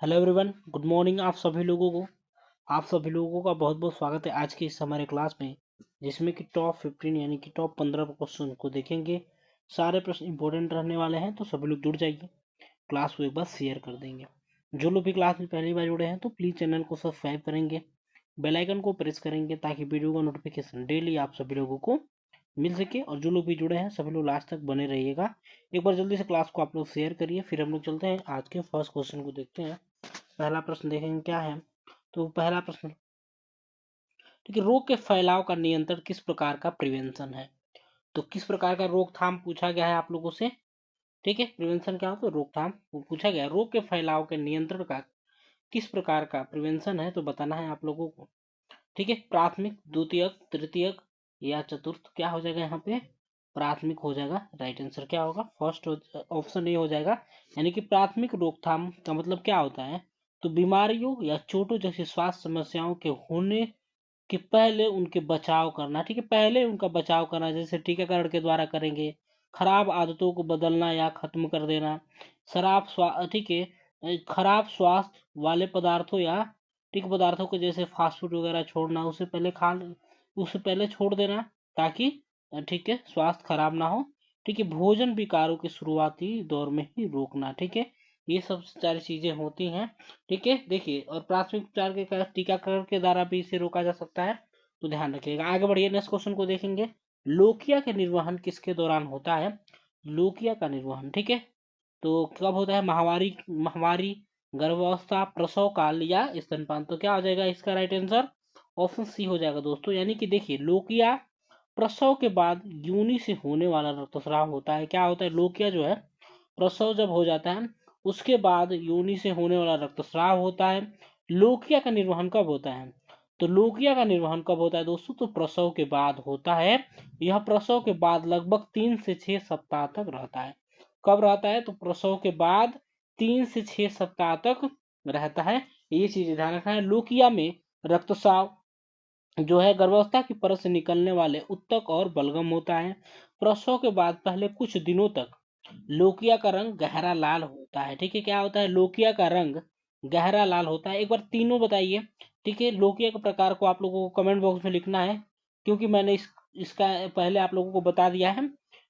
Hello everyone, good morning. आप सभी लोगों का बहुत बहुत स्वागत है आज की इस हमारे क्लास में, जिसमें कि टॉप 15 यानी कि टॉप 15 क्वेश्चन को देखेंगे। सारे प्रश्न इंपॉर्टेंट रहने वाले हैं, तो सभी लोग जुड़ जाइए। क्लास को एक बार शेयर कर देंगे। जो लोग भी क्लास में पहली बार जुड़े हैं तो प्लीज़ चैनल को सब्सक्राइब करेंगे, बेल आइकन को प्रेस करेंगे, ताकि वीडियो का नोटिफिकेशन डेली आप सभी लोगों को मिल सके। और जो लोग भी जुड़े हैं सभी लोग लास्ट तक बने रहिएगा। एक बार जल्दी से क्लास को आप लोग शेयर करिए, फिर हम लोग चलते हैं आज के फर्स्ट क्वेश्चन को देखते हैं। पहला प्रश्न देखेंगे क्या है। तो पहला प्रश्न, ठीक है, रोग के फैलाव का नियंत्रण किस प्रकार का प्रिवेंशन है। तो किस प्रकार का रोकथाम पूछा गया है आप लोगों से। ठीक है, प्रिवेंशन क्या होता है, रोकथाम वो पूछा गया है। रोग के फैलाव के नियंत्रण का किस प्रकार का प्रिवेंशन है, तो बताना है आप लोगों को। ठीक है, प्राथमिक, द्वितीयक, तृतीयक या चतुर्थ क्या हो जाएगा यहाँ पे, प्राथमिक हो जाएगा। राइट आंसर क्या होगा, फर्स्ट ऑप्शन ए हो जाएगा। यानी कि प्राथमिक रोकथाम का मतलब क्या होता है, तो बीमारियों या चोटों जैसी स्वास्थ्य समस्याओं के होने कि पहले उनके बचाव करना। ठीक है, पहले उनका बचाव करना, जैसे टीकाकरण के द्वारा करेंगे। खराब आदतों को बदलना या खत्म कर देना। ठीक है, खराब स्वास्थ्य वाले पदार्थों या ठीक पदार्थों को जैसे फास्ट फूड वगैरह छोड़ना, उससे पहले छोड़ देना, ताकि ठीक है स्वास्थ्य खराब ना हो। ठीक है, भोजन विकारों के शुरुआती दौर में ही रोकना। ठीक है, ये सब सारी चीजें होती हैं। ठीक है, देखिए, और प्राथमिक उपचार के टीकाकरण के द्वारा भी इसे रोका जा सकता है, तो ध्यान रखिएगा। आगे बढ़िए, नेक्स्ट क्वेश्चन को देखेंगे। लोकिया के निर्वहन किसके दौरान होता है। लोकिया का निर्वहन, ठीक है, तो कब होता है, महामारी, गर्भावस्था, प्रसव काल या स्तनपान। तो क्या हो जाएगा इसका राइट आंसर, ऑप्शन सी हो जाएगा दोस्तों। यानी कि देखिए, लोकिया प्रसव के बाद योनि से होने वाला रक्तस्राव होता है। क्या होता है, लोकिया जो है प्रसव जब हो जाता है उसके बाद योनि से होने वाला रक्तस्राव होता है। लोकिया का निर्वहन कब होता है, तो लोकिया का निर्वहन कब होता है दोस्तों, तो प्रसव के बाद होता है। यह प्रसव के बाद लगभग 3 से 6 सप्ताह तक रहता है। कब रहता है, तो प्रसव के बाद 3 से 6 सप्ताह तक रहता है। ये चीज ध्यान रखना है। लोकिया में रक्तस्राव जो है गर्भावस्था की परत से निकलने वाले उत्तक और बलगम होता है। प्रसव के बाद पहले कुछ दिनों तक लोकिया का रंग गहरा लाल होता है। ठीक है, क्या होता है, लोकिया का रंग गहरा लाल होता है। एक बार तीनों बताइए। ठीक है, लोकिया के प्रकार को आप लोगों को कमेंट बॉक्स में लिखना है, क्योंकि मैंने इसका पहले आप लोगों को बता दिया है।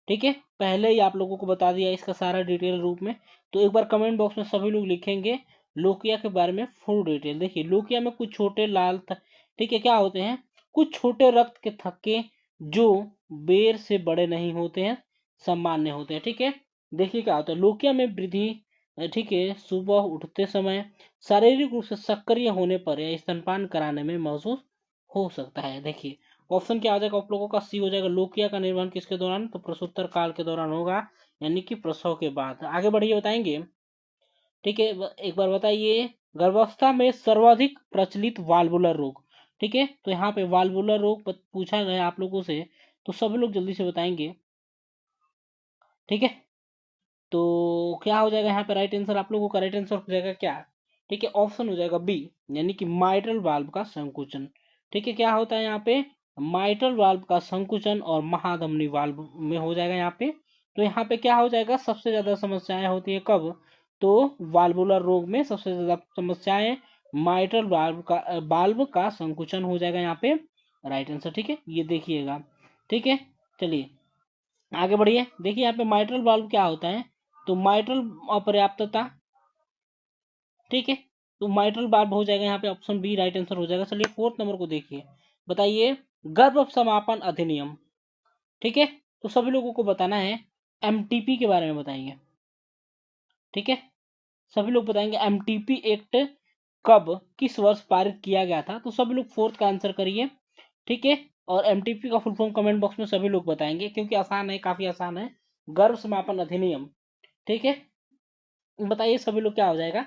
ठीक है, पहले ही आप लोगों को बता दिया इसका सारा डिटेल रूप में। तो एक बार कमेंट बॉक्स में सभी लोग लिखेंगे लोकिया के बारे में फुल डिटेल। देखिए, लोकिया में कुछ छोटे ठीक है, क्या होते हैं, कुछ छोटे रक्त के थक्के जो बेर से बड़े नहीं होते हैं, सामान्य होते हैं। ठीक है, देखिए क्या होता है, लोकिया में वृद्धि, ठीक है, सुबह उठते समय, शारीरिक रूप से सक्रिय होने पर या स्तनपान कराने में महसूस हो सकता है। देखिए, ऑप्शन क्या आ जाएगा आप लोगों का, सी हो जाएगा। लोकिया का निर्माण किसके दौरान, तो प्रसूतर काल के दौरान होगा, यानी कि प्रसव के बाद। आगे बढ़िए, बताएंगे। ठीक है, एक बार बताइए, गर्भावस्था में सर्वाधिक प्रचलित वाल्वुलर रोग। ठीक है, तो यहाँ पे वाल्वुलर रोग पूछा गया आप लोगों से, तो सभी लोग जल्दी से बताएंगे। ठीक है, तो क्या हो जाएगा यहाँ पे राइट आंसर, आप लोगों का राइट आंसर हो जाएगा क्या, ठीक है, ऑप्शन हो जाएगा बी, यानी कि माइट्रल वाल्व का संकुचन। ठीक है, क्या होता है यहाँ पे, माइट्रल वाल्व का संकुचन और महाधमनी वाल्व में हो जाएगा यहाँ पे। तो यहाँ पे क्या हो जाएगा, सबसे ज्यादा समस्याएं होती है कब, तो वाल्वुलर रोग में सबसे ज्यादा समस्याएं माइट्रल वाल्व का संकुचन हो जाएगा यहाँ पे राइट आंसर। ठीक है, ये देखिएगा। ठीक है, चलिए आगे बढ़िए। देखिए यहाँ पे माइट्रल वाल्व क्या होता है, तो माइट्रल अपर्याप्तता। ठीक है, तो माइट्रल वाल्व हो जाएगा यहाँ पे ऑप्शन बी राइट आंसर हो जाएगा। चलिए फोर्थ नंबर को देखिए, बताइए, गर्भ समापन अधिनियम। ठीक है, तो सभी लोगों को बताना है, एमटीपी के बारे में बताइए। ठीक है, सभी लोग बताएंगे एमटीपी एक्ट कब, किस वर्ष पारित किया गया था। तो सभी लोग फोर्थ का आंसर करिए। ठीक है, और एमटीपी का फुल फॉर्म कमेंट बॉक्स में सभी लोग बताएंगे, क्योंकि आसान है, काफी आसान है, गर्भ समापन अधिनियम। ठीक है, बताइए सभी लोग क्या हो जाएगा,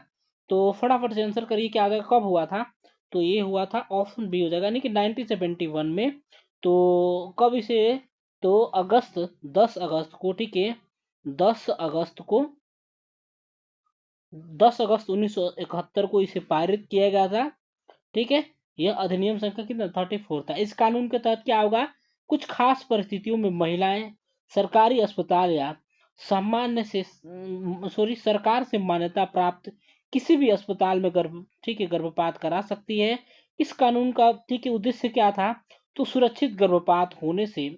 तो फटाफट से आंसर करिए, क्या हो जाएगा, कब हुआ था। तो ये हुआ था, ऑप्शन बी हो जाएगा, यानी कि 1971 में। तो कब इसे, तो अगस्त, 10 अगस्त को, ठीक है, 10 अगस्त को, 10 अगस्त 1971 को इसे पारित किया गया था। ठीक है, यह अधिनियम संख्या कितना, 34 था। इस कानून के तहत क्या होगा, कुछ खास परिस्थितियों में महिलाएं सरकारी अस्पताल या सामान्य से, सरकार से मान्यता प्राप्त किसी भी अस्पताल में गर्भपात करा सकती है। इस कानून का उद्देश्य क्या था? तो सुरक्षित गर्भपात होने से,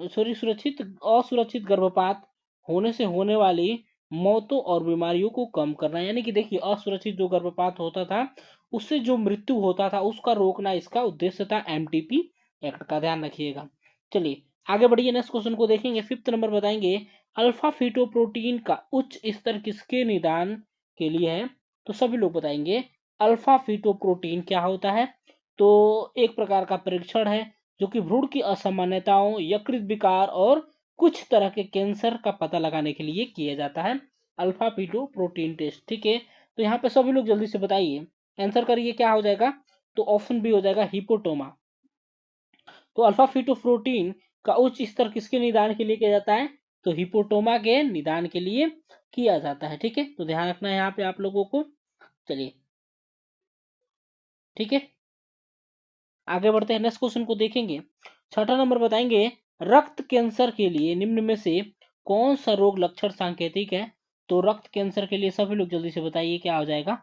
सुरक्षित असुरक्षित गर्भपात होने से होने वाली मौतों और बीमारियों को कम करना। यानी कि देखिए, असुरक्षित जो गर्भपात होता था उससे जो मृत्यु होता था उसका रोकना इसका उद्देश्य था एमटीपी एक्ट का, ध्यान रखिएगा। चलिए आगे बढ़िए, नेक्स्ट क्वेश्चन को देखेंगे। फिफ्थ नंबर बताएंगे, अल्फा फीटोप्रोटीन का उच्च स्तर किसके निदान के लिए है? तो सभी लोग बताएंगे अल्फा फीटोप्रोटीन क्या होता है। तो एक प्रकार का परीक्षण है जो कि भ्रूण की असामान्यताओं, यकृत विकार और कुछ तरह के कैंसर का पता लगाने के लिए किया जाता है, अल्फा फीटोप्रोटीन टेस्ट। ठीक है, तो यहाँ पे सभी लोग जल्दी से बताइए, आंसर करिए, क्या हो जाएगा? तो ऑप्शन बी हो जाएगा हिपोटोमा। तो अल्फा फीटोप्रोटीन का उच्च स्तर किसके निदान के लिए किया जाता है? तो हिपोटोमा के निदान के लिए किया जाता है। ठीक है, तो ध्यान रखना है यहाँ पे आप लोगों को। चलिए ठीक है, आगे बढ़ते हैं, नेक्स्ट क्वेश्चन को देखेंगे। छठा नंबर बताएंगे, रक्त कैंसर के लिए निम्न में से कौन सा रोग लक्षण सांकेतिक है? तो रक्त कैंसर के लिए सभी लोग जल्दी से बताइए, क्या हो जाएगा?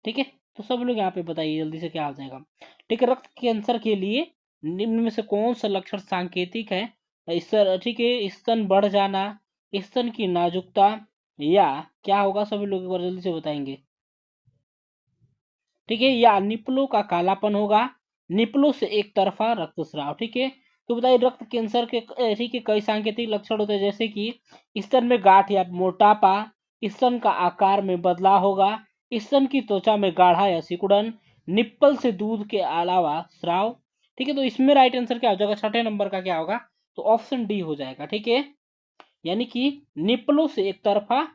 ठीक है, तो सभी लोग यहाँ पे बताइए जल्दी से, क्या हो जाएगा? ठीक है, रक्त कैंसर के लिए निम्न में से कौन सा लक्षण सांकेतिक है? ठीक है, स्तन बढ़ जाना, स्तन की नाजुकता, या क्या होगा? सभी लोग एक बार जल्दी से बताएंगे। ठीक है, या निपलों का कालापन होगा, निपलों से एक तरफा रक्तस्राव। ठीक है, तो बताइए रक्त कैंसर के ठीक है कई सांकेतिक लक्षण होते हैं, जैसे कि स्तन में गांठ या मोटापा, स्तन का आकार में बदलाव होगा, स्तन की त्वचा में गाढ़ा या सिकुड़न, निप्पल से दूध के अलावा स्राव। ठीक है, तो इसमें राइट आंसर क्या हो जाएगा? छठे नंबर का क्या होगा? तो ऑप्शन डी हो जाएगा। ठीक है, यानी कि निप्पलों से एक तरफा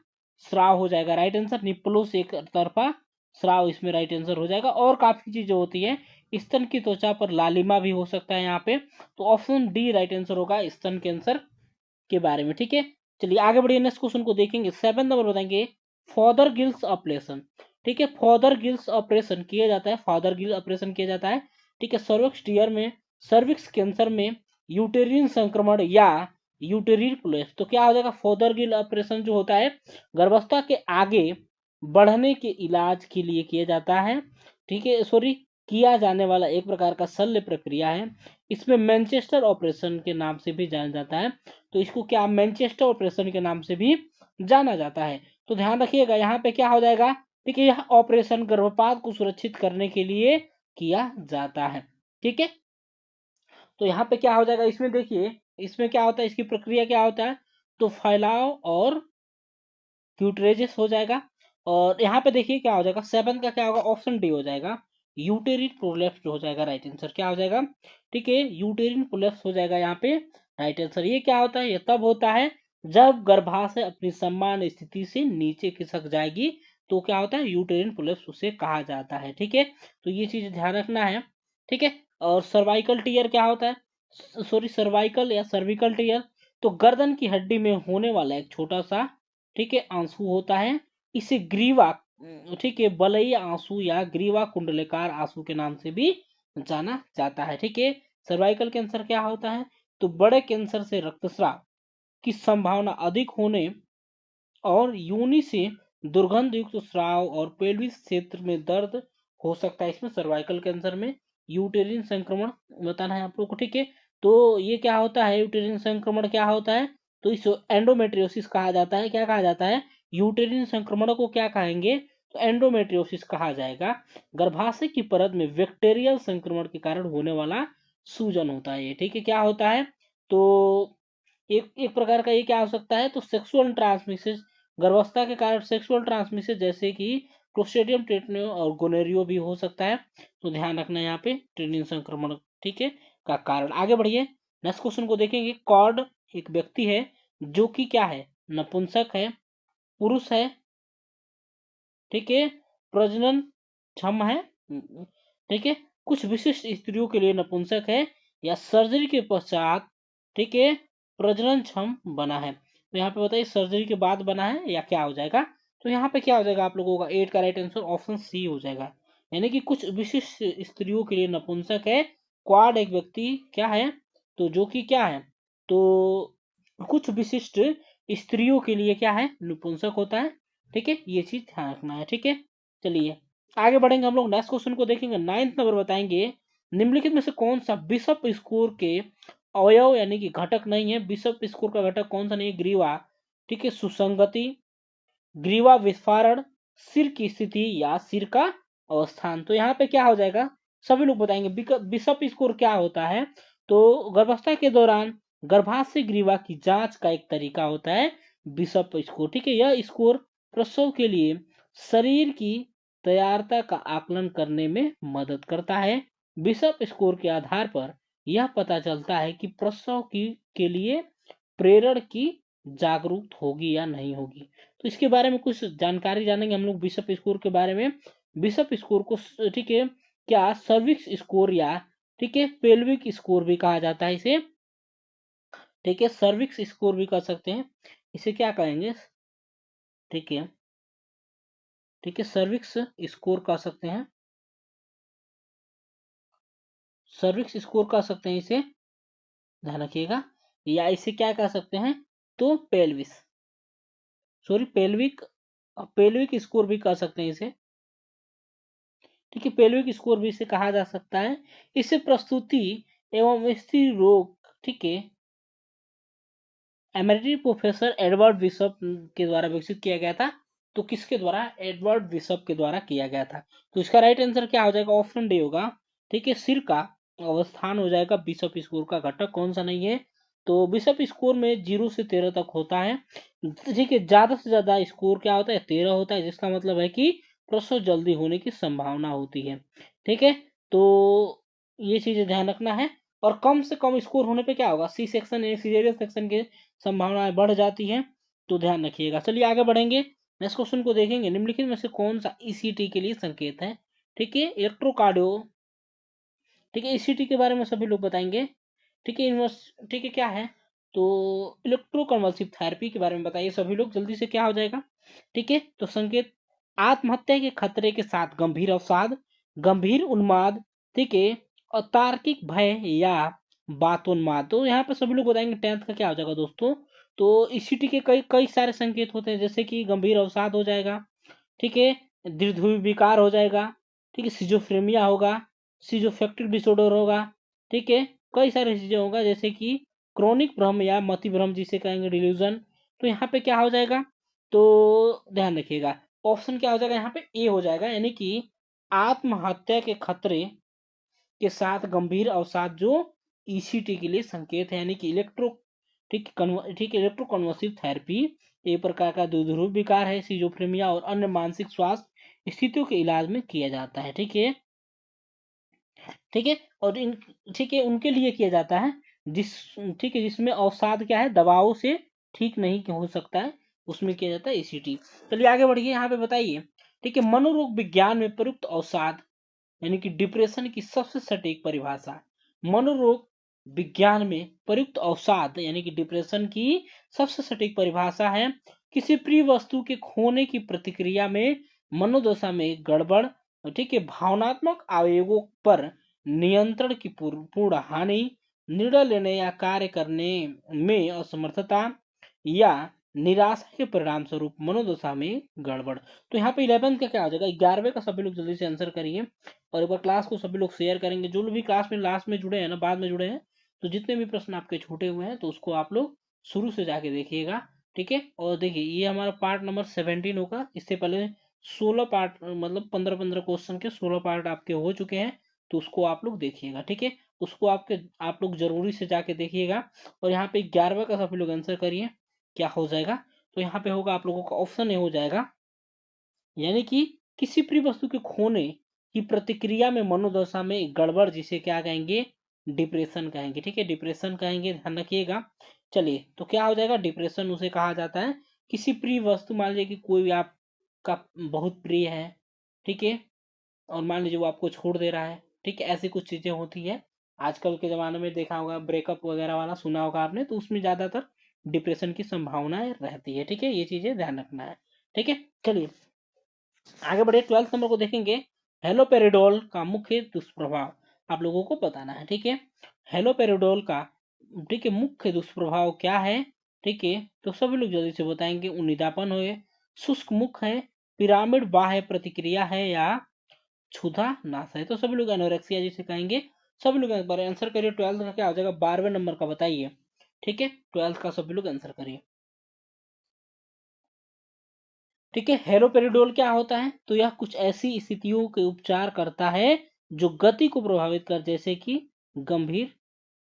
स्राव हो जाएगा, राइट आंसर निप्पलों से एक तरफा स्राव इसमें राइट आंसर हो जाएगा। और काफी चीजें होती है, स्तन की त्वचा पर लालिमा भी हो सकता है यहाँ पे, तो ऑप्शन डी राइट आंसर होगा स्तन कैंसर के बारे में। ठीक है, चलिए आगे बढ़िए, नेक्स्ट क्वेश्चन को देखेंगे। 7 नंबर बताएंगे, फॉदर गिल्स ऑपरेशन। ठीक है, फॉदर गिल्स ऑपरेशन किया जाता है, फादर गिल ऑपरेशन किया जाता है। ठीक है, सर्विक्स टीयर में, सर्विक्स कैंसर में, यूटेरिन संक्रमण या यूटेरिन प्लेस। तो क्या हो जाएगा? फादर गिल ऑपरेशन जो होता है गर्भावस्था के आगे बढ़ने के इलाज के लिए किया जाता है। ठीक है, सॉरी, किया जाने वाला एक प्रकार का शल्य प्रक्रिया है। इसमें मैनचेस्टर ऑपरेशन के नाम से भी जाना जाता है, तो इसको क्या मैनचेस्टर ऑपरेशन के नाम से भी जाना जाता है। तो ध्यान रखिएगा यहाँ पे क्या हो जाएगा? ठीक है, यह ऑपरेशन गर्भपात को सुरक्षित करने के लिए किया जाता है। ठीक है, तो यहाँ पे क्या हो जाएगा? इसमें देखिए, इसमें क्या होता है, इसकी प्रक्रिया क्या होता है? तो फैलाव और क्यूटरेजेस हो जाएगा। और यहाँ पे देखिए क्या हो जाएगा, 7 का क्या होगा? ऑप्शन डी हो जाएगा, यूटेरिन प्रोलेप्स हो जाएगा राइट आंसर। क्या हो जाएगा? ठीक है, यूटेरिन प्रोलेप्स हो जाएगा यहाँ पे राइट आंसर। ये क्या होता है? ये तब होता है जब गर्भाशय अपनी समान स्थिति से नीचे खिसक जाएगी, तो क्या होता है? यूटेरिन प्रोलेप्स उसे कहा जाता है। ठीक है, तो ये चीज ध्यान रखना है। ठीक है, और सर्वाइकल टीयर क्या होता है? सॉरी, सर्वाइकल या सर्विकल टीयर, तो गर्दन की हड्डी में होने वाला एक छोटा सा, ठीक है, आंसू होता है। इसे ग्रीवा, ठीक है, बलई आंसू या ग्रीवा कुंडलाकार आंसू के नाम से भी जाना जाता है। ठीक है, सर्वाइकल कैंसर क्या होता है? तो बड़े कैंसर से रक्तस्राव की संभावना अधिक होने और यूनि से दुर्गंध युक्त स्राव और पेल्विस क्षेत्र में दर्द हो सकता है। इसमें सर्वाइकल कैंसर में यूटेरिन संक्रमण बताना है आप लोग को। ठीक है, तो ये क्या होता है? यूटेरिन संक्रमण क्या होता है? तो इस एंडोमेट्रियोसिस कहा जाता है। क्या कहा जाता है? यूटेरिन संक्रमण को क्या कहेंगे? तो एंडोमेट्रियोसिस कहा जाएगा। गर्भाशय की परत में बैक्टीरियल संक्रमण के कारण होने वाला सूजन होता है ये। ठीक है, क्या होता है? तो एक एक प्रकार का ये क्या हो सकता है? तो सेक्सुअल ट्रांसमिशन, गर्भावस्था के कारण सेक्सुअल ट्रांसमिशन जैसे कि क्लोस्ट्रिडियम टेटनियो और गोनेरियो भी हो सकता है। तो ध्यान रखना है यहाँ पे टेनिन संक्रमण, ठीक है, का कारण। आगे बढ़िए, नेक्स्ट क्वेश्चन को देखेंगे। कॉर्ड एक व्यक्ति है जो कि क्या है? नपुंसक है, पुरुष है, ठीक है, प्रजनन क्षम है, ठीक है, कुछ विशिष्ट स्त्रियों के लिए नपुंसक है, या सर्जरी के पश्चात, ठीक है, प्रजनन क्षम बना है। तो यहाँ पे बताइए सर्जरी के बाद बना है या क्या हो जाएगा? तो यहाँ पे क्या हो जाएगा आप लोगों का? 8 का राइट आंसर ऑप्शन सी हो जाएगा, यानी कि कुछ विशिष्ट स्त्रियों के लिए नपुंसक है। क्वाड एक व्यक्ति क्या है? तो जो कि क्या है? तो कुछ विशिष्ट स्त्रियों के लिए क्या है, नपुंसक होता है। ठीक है, ये चीज ध्यान रखना है। ठीक है, चलिए आगे बढ़ेंगे हम लोग, नेक्स्ट क्वेश्चन को देखेंगे। 9th नंबर बताएंगे, निम्नलिखित में से कौन सा बिशप स्कोर के अवयव यानी कि घटक नहीं है। बिशप स्कोर का घटक कौन सा नहीं है? ग्रीवा, ठीक है, सुसंगति, ग्रीवा विस्फारण, सिर की स्थिति या सिर का अवस्थान। तो यहाँ पे क्या हो जाएगा, सभी लोग बताएंगे। बिशप स्कोर क्या होता है? तो गर्भावस्था के दौरान गर्भाशय ग्रीवा की जांच का एक तरीका होता है बिशप स्कोर। ठीक है, यह स्कोर प्रसव के लिए शरीर की तैयारता का आकलन करने में मदद करता है। बिशप स्कोर के आधार पर यह पता चलता है कि प्रसव के लिए प्रेरण की जागरूक होगी या नहीं होगी। तो इसके बारे में कुछ जानकारी जानेंगे हम लोग बिशप स्कोर के बारे में। बिशप स्कोर को, ठीक है, क्या सर्विक्स स्कोर या, ठीक है, पेल्विक स्कोर भी कहा जाता है इसे। ठीक है, सर्विक्स स्कोर भी कर सकते हैं, इसे क्या कहेंगे? ठीक है, ठीक है, सर्विक्स स्कोर कर सकते हैं, सर्विक्स स्कोर कर सकते हैं इसे, ध्यान रखिएगा। या इसे क्या कह सकते हैं? तो pelvis, sorry pelvic, pelvic score भी कर सकते हैं इसे। ठीक है, पेल्विक स्कोर भी इसे कहा जा सकता है। इसे प्रस्तुति एवं स्त्री रोग, ठीक है, एमेरिटस प्रोफेसर एडवर्ड बिशप के द्वारा विकसित किया गया था। तो किसके द्वारा? एडवर्ड बिशप के द्वारा किया गया था। तो इसका राइट आंसर क्या हो जाएगा? ऑप्शन डी होगा। ठीक है, सिर का अवस्थान हो जाएगा बिशप स्कोर का घटक, कौन सा नहीं है? तो बिशप स्कोर में 0 से 13 तक होता है। ठीक है, ज्यादा से ज्यादा स्कोर क्या होता है? 13 होता है, जिसका मतलब है कि प्रसव जल्दी होने की संभावना होती है। ठीक है, तो ये चीजें ध्यान रखना है। और कम से कम स्कोर होने पे क्या होगा? सी सेक्शन यानी सीजेरियन सेक्शन के संभावनाएं बढ़ जाती हैं। तो ध्यान रखिएगा। चलिए आगे बढ़ेंगे, नेक्स्ट क्वेश्चन को देखेंगे। निम्नलिखित में से कौन सा ईसीटी के लिए संकेत है? ठीक है, इलेक्ट्रोकार्डियो, ठीक है, ईसीटी के बारे में सभी लोग बताएंगे। ठीक है, ठीक है, क्या है? तो इलेक्ट्रोकन्वल्सिव थेरेपी के बारे में बताइए सभी लोग जल्दी से, क्या हो जाएगा? ठीक है, तो संकेत आत्महत्या के खतरे के साथ गंभीर अवसाद, गंभीर उन्माद, ठीक है, अतार्किक भय या बातोन्माद। तो यहाँ पे सभी लोग बताएंगे 10th का क्या हो जाएगा दोस्तों। तो ईसीटी के कई कई सारे संकेत होते हैं, जैसे कि गंभीर अवसाद हो जाएगा, ठीक है, दीर्घ विकार हो जाएगा, ठीक है, सिजोफ्रेमिया होगा, सिजोफेक्टिक डिसऑर्डर होगा, ठीक है, कई सारी चीजें होगा, जैसे कि क्रोनिक भ्रम या मति भ्रम जिसे कहेंगे डिल्यूजन। तो यहाँ पे क्या हो जाएगा? तो ध्यान रखिएगा, ऑप्शन क्या हो जाएगा यहाँ पे? ए हो जाएगा, यानी कि आत्महत्या के खतरे के साथ गंभीर अवसाद जो ईसीटी के लिए संकेत है, यानी कि ठीक इलेक्ट्रोकन्वल्सिव थेरेपी एक प्रकार का दुर्धर्व विकार है, सिजोफ्रेमिया और अन्य मानसिक स्वास्थ्य स्थितियों के इलाज में किया जाता है। ठीक है, ठीक है, और इन, ठीक है, उनके लिए किया जाता है जिस, ठीक है, जिसमें अवसाद क्या है, दवाओं से ठीक नहीं हो सकता है, उसमें किया जाता है ईसीटी। चलिए आगे बढ़िए, यहाँ पे बताइए। ठीक है, मनोरोग विज्ञान में प्रयुक्त अवसाद यानी कि डिप्रेशन की सबसे सटीक परिभाषा। मनोरोग विज्ञान में प्रयुक्त अवसाद यानी कि डिप्रेशन की सबसे सटीक परिभाषा है किसी प्रिय वस्तु के खोने की प्रतिक्रिया में मनोदशा में गड़बड़, ठीक है, भावनात्मक आवेगों पर नियंत्रण की पूर्ण हानि, निर्णय लेने या कार्य करने में असमर्थता या निराशा के परिणाम स्वरूप मनोदशा में गड़बड़। तो यहाँ पे 11 का क्या हो जाएगा? 11वें का सभी लोग जल्दी से आंसर करिए, और एक बार क्लास को सभी लोग शेयर करेंगे। जो लोग भी क्लास में लास्ट में जुड़े हैं ना, बाद में जुड़े हैं, तो जितने भी प्रश्न आपके छूटे हुए हैं तो उसको आप लोग शुरू से जाके देखिएगा। ठीक है, और देखिए ये हमारा पार्ट नंबर 17 होगा। इससे पहले 16 पार्ट, मतलब 15-15 क्वेश्चन के 16 पार्ट आपके हो चुके हैं, तो उसको आप लोग देखिएगा। ठीक है, उसको आप लोग जरूरी से जाके देखिएगा। और यहाँ पे 11वें का सभी लोग आंसर करिए, क्या हो जाएगा? तो यहाँ पे होगा आप लोगों का ऑप्शन ए हो जाएगा, यानी कि किसी प्रिय वस्तु के खोने की प्रतिक्रिया में मनोदशा में गड़बड़, जिसे क्या कहेंगे? डिप्रेशन कहेंगे। ठीक है, डिप्रेशन कहेंगे, ध्यान रखिएगा। चलिए, तो क्या हो जाएगा? डिप्रेशन उसे कहा जाता है किसी प्रिय वस्तु, मान लीजिए कि कोई भी आपका बहुत प्रिय है, ठीक है, और मान लीजिए वो आपको छोड़ दे रहा है, ठीक है, ऐसी कुछ चीजें होती है। आजकल के जमाने में देखा होगा, ब्रेकअप वगैरह वाला सुना होगा आपने, तो उसमें ज्यादातर डिप्रेशन की संभावनाएं रहती है। ठीक है, ये चीजें ध्यान रखना है। ठीक है, चलिए आगे बढ़े, 12th नंबर को देखेंगे। हेलोपेरिडोल का मुख्य दुष्प्रभाव आप लोगों को बताना है। ठीक है, हेलोपेरिडोल का, ठीक है, मुख्य दुष्प्रभाव क्या है? ठीक है, तो सभी लोग जल्दी से बताएंगे। उन्नीदापन है, शुष्क मुख है, पिरामिड बाह्य प्रतिक्रिया है, या क्षुधा नाश है। तो सभी लोग एनोरेक्सिया जिसे कहेंगे। सभी लोग एक बार आंसर करिए। 12th का क्या हो जाएगा, 12वें नंबर का बताइए। ठीक है, 12th का सभी लोग आंसर करिए। ठीक है, हेलोपेरिडोल क्या होता है, तो यह कुछ ऐसी स्थितियों के उपचार करता है जो गति को प्रभावित कर, जैसे कि गंभीर,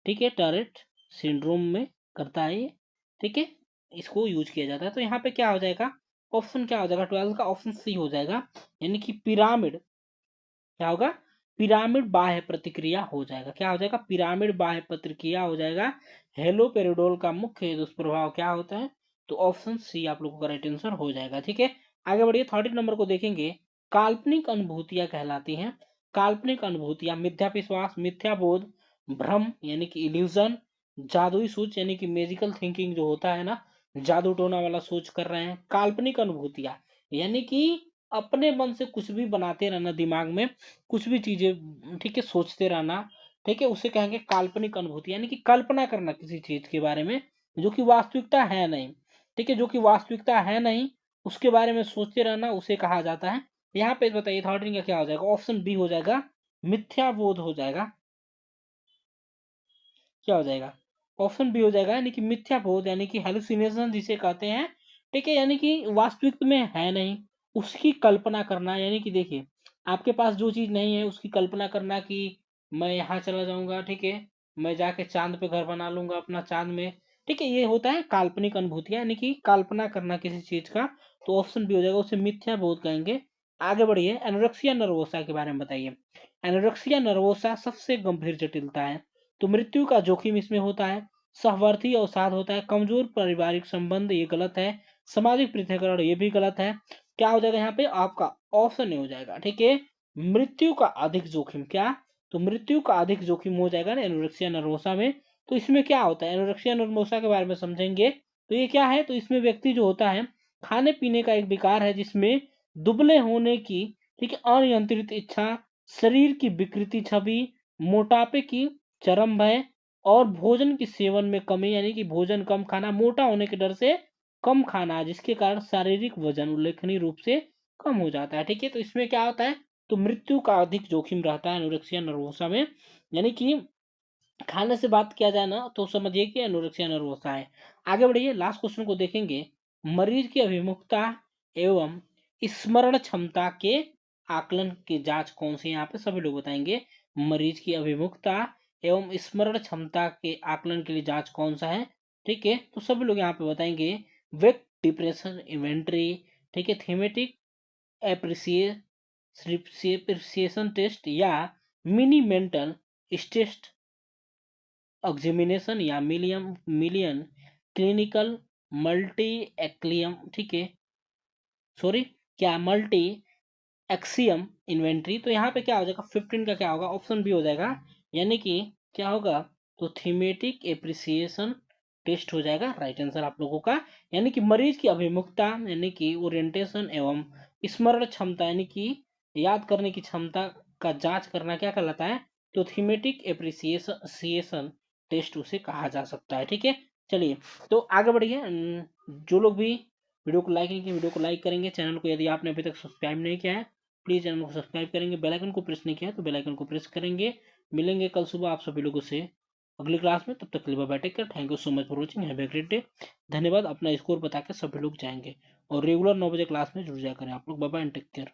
ठीक है, टरेट सिंड्रोम में करता है ये। ठीक है, इसको यूज किया जाता है। तो यहाँ पे क्या हो जाएगा, ऑप्शन क्या हो जाएगा 12 का, ऑप्शन सी हो जाएगा, यानी कि पिरामिड। क्या होगा, पिरामिड बाह्य प्रतिक्रिया हो जाएगा। क्या हो जाएगा, पिरामिड बाह्य प्रतिक्रिया हो जाएगा। हेलोपेरिडोल का मुख्य दुष्प्रभाव क्या होता है, तो ऑप्शन सी आप लोगों का राइट आंसर हो जाएगा। ठीक है, आगे बढ़िए। 13 नंबर को देखेंगे। काल्पनिक अनुभूतियां कहलाती हैं। काल्पनिक अनुभूतियां मिथ्या विश्वास, मिथ्या बोध, भ्रम यानी कि इल्यूजन, जादुई सोच यानी कि मैजिकल थिंकिंग जो होता है ना, जादू टोना वाला सोच कर रहे हैं। काल्पनिक अनुभूतियां यानी कि अपने मन से कुछ भी बनाते रहना, दिमाग में कुछ भी चीजें, ठीक है, सोचते रहना। ठीक है, उसे कहेंगे काल्पनिक अनुभूति, यानी कि कल्पना करना किसी चीज के बारे में जो कि वास्तविकता है नहीं। ठीक है, जो कि वास्तविकता है नहीं उसके बारे में सोचते रहना, उसे कहा जाता है। यहाँ पे बताइए थर्ड का क्या हो जाएगा, ऑप्शन बी हो जाएगा, मिथ्या बोध हो जाएगा। क्या हो जाएगा, ऑप्शन बी हो जाएगा, यानी कि मिथ्या बोध यानी कि हेलुसिनेशन जिसे कहते हैं। ठीक है, यानी कि वास्तविक में है नहीं, उसकी कल्पना करना। यानी कि देखिए, आपके पास जो चीज नहीं है उसकी कल्पना करना कि मैं यहाँ चला जाऊंगा, ठीक है, मैं जाके चांद पे घर बना लूंगा अपना चांद में। ठीक है, ये होता है काल्पनिक अनुभूतियां, यानी कि कल्पना करना किसी चीज का। तो ऑप्शन बी हो जाएगा, उसे मिथ्या बोध कहेंगे। आगे बढ़िए, एनोरेक्सिया नर्वोसा के बारे में बताइए। एनोरेक्सिया नर्वोसा सबसे गंभीर जटिलता है। तो मृत्यु का जोखिम इसमें होता है, सहवर्ती अवसाद होता है, कमजोर पारिवारिक संबंध, ये गलत है, सामाजिक पृथक्करण, ये भी गलत है। क्या हो जाएगा यहाँ पे आपका, ऑप्शन नहीं हो जाएगा। ठीक है, मृत्यु का अधिक जोखिम, क्या, तो मृत्यु का अधिक जोखिम हो जाएगा ना एनोरेक्सिया नर्वोसा में। तो इसमें क्या होता है, एनोरेक्सिया नर्वोसा के बारे में समझेंगे। तो ये क्या है, तो इसमें व्यक्ति जो होता है, खाने पीने का एक विकार है जिसमें दुबले होने की, ठीक है, अनियंत्रित इच्छा, शरीर की विकृति छवि, मोटापे की चरम भय, और भोजन की सेवन में कमी, यानी कि भोजन कम खाना, मोटा होने के डर से कम खाना, जिसके कारण शारीरिक वजन उल्लेखनीय रूप से कम हो जाता है। ठीक है, तो इसमें क्या होता है, तो मृत्यु का अधिक जोखिम रहता है एनोरेक्सिया नर्वोसा में। यानी कि खाने से बात किया जाए ना तो समझिए कि एनोरेक्सिया नर्वोसा है। आगे बढ़िए, लास्ट क्वेश्चन को देखेंगे। मरीज की अभिमुखता एवं स्मरण क्षमता के आकलन की जांच कौन सी है, यहाँ पे सभी लोग बताएंगे। मरीज की अभिमुखता एवं स्मरण क्षमता के आकलन के लिए जांच कौन सा है। ठीक है, तो सभी लोग यहाँ पे बताएंगे, वेक डिप्रेशन इन्वेंट्री, ठीक है, थीमेटिक एप्रिसिएशन टेस्ट, या मिनी मेंटल टेस्ट एग्जामिनेशन, या मिलियन क्लिनिकल मल्टी एक्लियम, ठीक है, सॉरी, क्या मल्टी एक्सियम इन्वेंट्री। तो यहाँ पे क्या हो जाएगा, 15 का क्या होगा, ऑप्शन बी हो जाएगा, यानी कि क्या होगा, तो थीमेटिक एप्रिसिएशन टेस्ट हो जाएगा राइट आंसर आप लोगों का। यानी कि मरीज की अभिमुखता यानी कि ओरिएंटेशन एवं स्मरण क्षमता यानी कि याद करने की क्षमता का जांच करना क्या कहलाता है, तो थीमेटिक एप्रिसिएशन टेस्ट उसे कहा जा सकता है। ठीक है, चलिए तो आगे बढ़िए। जो लोग भी वीडियो को लाइक नहीं किया, वीडियो को लाइक करेंगे। चैनल को यदि आपने अभी तक सब्सक्राइब नहीं किया है, प्लीज चैनल को सब्सक्राइब करेंगे। बेल आइकन को प्रेस नहीं किया है तो बेल आइकन को प्रेस करेंगे। मिलेंगे कल सुबह आप सभी लोगों से अगली क्लास में। तब तक के लिए bye, take care, thank you so much for watching, have a great day. धन्यवाद। अपना स्कोर बता के सभी लोग जाएंगे और रेगुलर 9 बजे क्लास में जुड़ जाया करें आप लोग। Bye bye and take care.